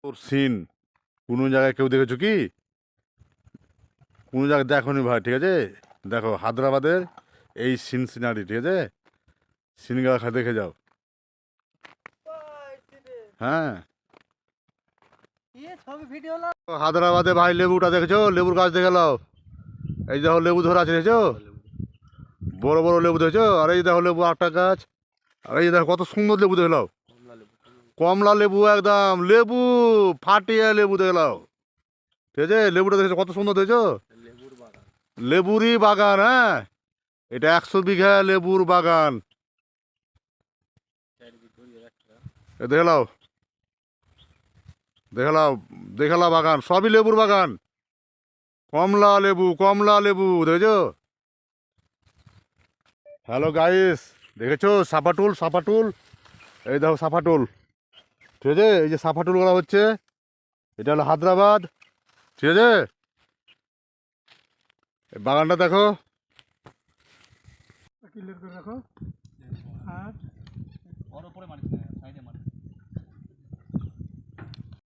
তোর সিন কোনো জায়গায় কেউ দেখেছো কি? কোনো জায়গায় দেখোনি ভাই, ঠিক আছে? দেখো হায়দ্রাবাদের এই সিনারি, ঠিক আছে? সিনগুলো দেখে যাও। হ্যাঁ, হায়দ্রাবাদে ভাই লেবুটা দেখেছো? লেবুর গাছ দেখে নাও। এই দেখো লেবু ধরে আছে, দেখেছো? বড় বড় লেবু দেখেছো? আর এই দেখো লেবু একটা গাছ। আর এই দেখো কত সুন্দর লেবু দেখে নাও। কমলা লেবু, একদম লেবু ফাটিয়ে লেবু দেখে নাও, ঠিক আছে? লেবুটা দেখেছো কত সুন্দর দেখেছো? লেবুরই বাগান, হ্যাঁ। এটা 100 বিঘা লেবুর বাগান। দেখে নাও, দেখে নাও, দেখে নাও বাগান, সবই লেবুর বাগান। কমলা লেবু, কমলা লেবু দেখেছো? হ্যালো গাইস, দেখেছো সাপাটুল? সাপাটুল, এই দেখো সাপাটুল, ঠিক আছে? এই যে সাপাটুল করা হচ্ছে, এটা হলো হায়দ্রাবাদ, ঠিক আছে? এই বাগানটা দেখো, ক্লিয়ার করে রাখো। আর